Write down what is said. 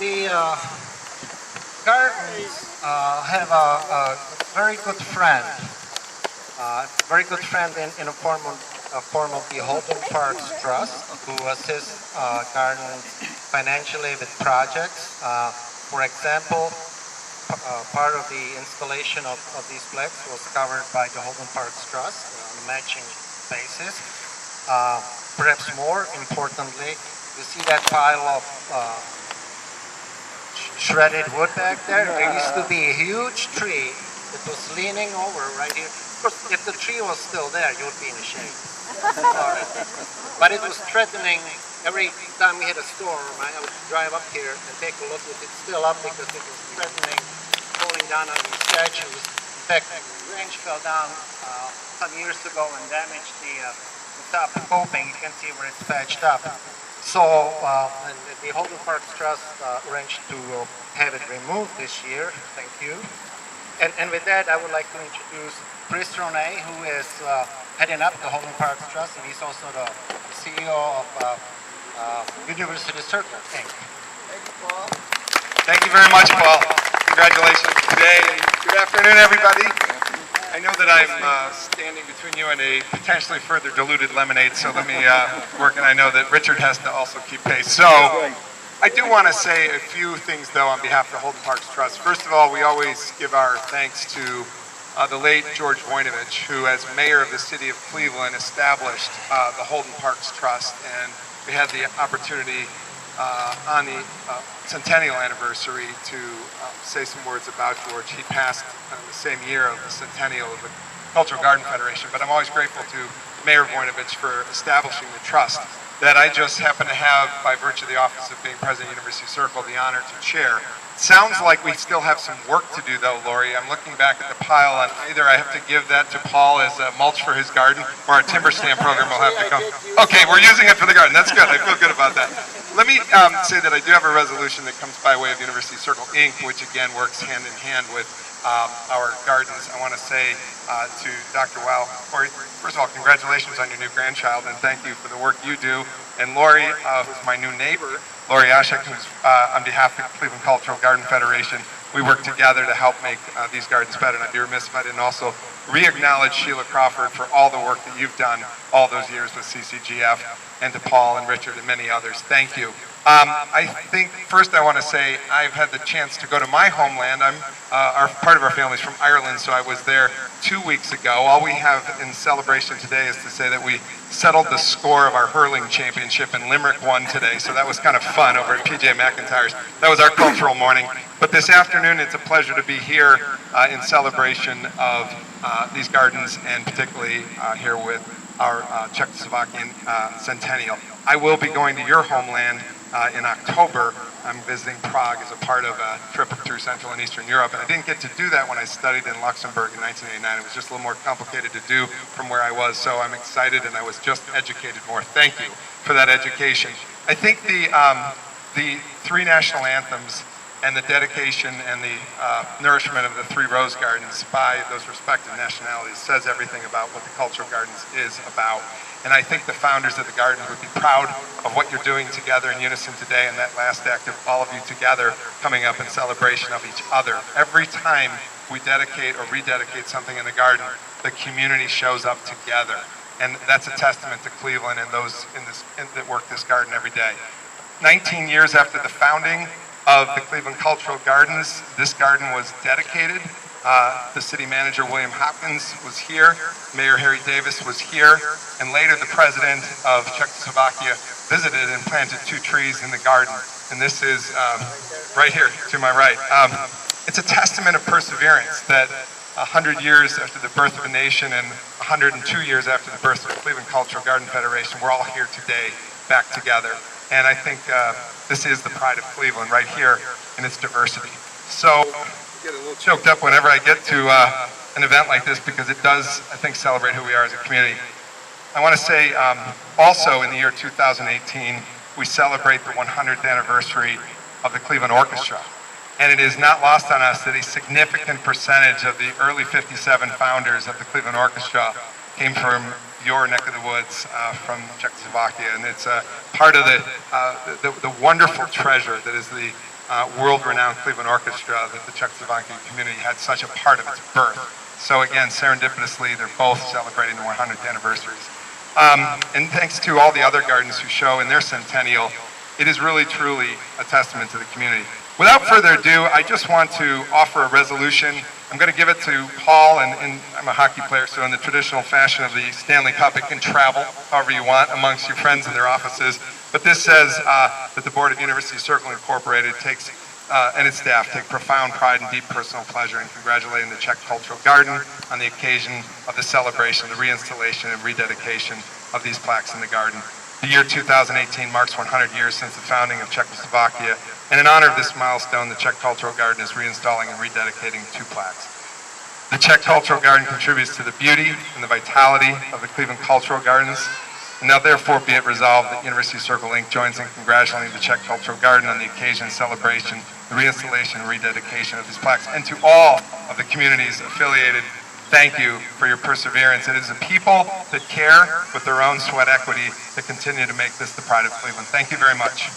The gardens have a very good friend, in a form of the Holden Parks Trust, who assists gardens financially with projects. For example, part of the installation of these flags was covered by the Holden Parks Trust on a matching basis. Perhaps more importantly, you see that pile of shredded wood back there? There used to be a huge tree that was leaning over right here. Of course, if the tree was still there, you would be in the shade. But it was threatening. Every time we hit a storm, I would drive up here and take a look if it's still up, because it was threatening falling down on the statues. In fact, the branch fell down some years ago and damaged the top coping. You can see where it's patched up. So the Holden Parks Trust arranged to have it removed this year. Thank you. And with that, I would like to introduce Ronayne, who is heading up the Holden Parks Trust, and he's also the CEO of University Circle, Inc. Thank you, Paul. Thank you very much, Paul. Congratulations today, and good afternoon, everybody. I know that I'm standing between you and a potentially further diluted lemonade, so let me work, and I know that Richard has to also keep pace. So, I do want to say a few things, though, on behalf of the Holden Parks Trust. First of all, we always give our thanks to the late George Voinovich, who, as mayor of the city of Cleveland, established the Holden Parks Trust, and we had the opportunity on the centennial anniversary to say some words about George. He passed the same year of the centennial of the Cultural Garden Federation, but I'm always grateful to Mayor Voinovich for establishing the trust that I just happen to have, by virtue of the office of being president of University Circle, the honor to chair. Sounds like we still have some work to do, though, Lori. I'm looking back at the pile, and either I have to give that to Paul as mulch for his garden, or our timber stand program will have to come. Okay, we're using it for the garden. That's good. I feel good about that. Let me say that I do have a resolution that comes by way of University Circle, Inc., which again works hand in hand with our gardens. I want to say to Dr. Weil, Lori, first of all, congratulations on your new grandchild, and thank you for the work you do. And Lori, who's my new neighbor, Lori Ashek, who's on behalf of the Cleveland Cultural Garden Federation, we work together to help make these gardens better. And I'd be remiss if I didn't also re-acknowledge Sheila Crawford for all the work that you've done all those years with CCGF, and to Paul and Richard and many others. Thank you. I think first I want to say I've had the chance to go to my homeland. Part of our family is from Ireland, so I was there 2 weeks ago. All we have in celebration today is to say that we settled the score of our hurling championship, and Limerick won today, so that was kind of fun over at PJ McIntyre's. That was our cultural morning. But this afternoon, it's a pleasure to be here in celebration of these gardens, and particularly here with our Czechoslovakian centennial. I will be going to your homeland in October. I'm visiting Prague as a part of a trip through Central and Eastern Europe, and I didn't get to do that when I studied in Luxembourg in 1989. It was just a little more complicated to do from where I was, so I'm excited, and I was just educated more. Thank you for that education. I think the three national anthems and the dedication and the nourishment of the three rose gardens by those respective nationalities says everything about what the Cultural Gardens is about. And I think the founders of the gardens would be proud of what you're doing together in unison today, and that last act of all of you together coming up in celebration of each other. Every time we dedicate or rededicate something in the garden, the community shows up together. And that's a testament to Cleveland and those that work this garden every day. 19 years after the founding of the Cleveland Cultural Gardens, this garden was dedicated. The city manager, William Hopkins, was here. Mayor Harry Davis was here. And later, the president of Czechoslovakia visited and planted 2 trees in the garden. And this is right here to my right. It's a testament of perseverance that 100 years after the birth of a nation and 102 years after the birth of the Cleveland Cultural Garden Federation, we're all here today back together. And I think this is the pride of Cleveland right here in its diversity. So I get a little choked up whenever I get to an event like this, because it does, I think, celebrate who we are as a community. I want to say also in the year 2018, we celebrate the 100th anniversary of the Cleveland Orchestra. And it is not lost on us that a significant percentage of the early 57 founders of the Cleveland Orchestra came from your neck of the woods, from Czechoslovakia. And it's part of the wonderful treasure that is the world-renowned Cleveland Orchestra that the Czechoslovakian community had such a part of its birth. So again, serendipitously, they're both celebrating the 100th anniversaries. And thanks to all the other gardens who show in their centennial, it is really, truly a testament to the community. Without further ado, I just want to offer a resolution. I'm going to give it to Paul, and I'm a hockey player, so in the traditional fashion of the Stanley Cup, it can travel however you want amongst your friends in their offices. But this says that the Board of University Circle Incorporated takes, and its staff take profound pride and deep personal pleasure in congratulating the Czech Cultural Garden on the occasion of the celebration, the reinstallation and rededication of these plaques in the garden. The year 2018 marks 100 years since the founding of Czechoslovakia, and in honor of this milestone, the Czech Cultural Garden is reinstalling and rededicating 2 plaques. The Czech Cultural Garden contributes to the beauty and the vitality of the Cleveland Cultural Gardens, and now therefore be it resolved that University Circle Inc. joins in congratulating the Czech Cultural Garden on the occasion and celebration, the reinstallation and rededication of these plaques, and to all of the communities affiliated. Thank you for your perseverance. It is the people that care with their own sweat equity that continue to make this the pride of Cleveland. Thank you very much.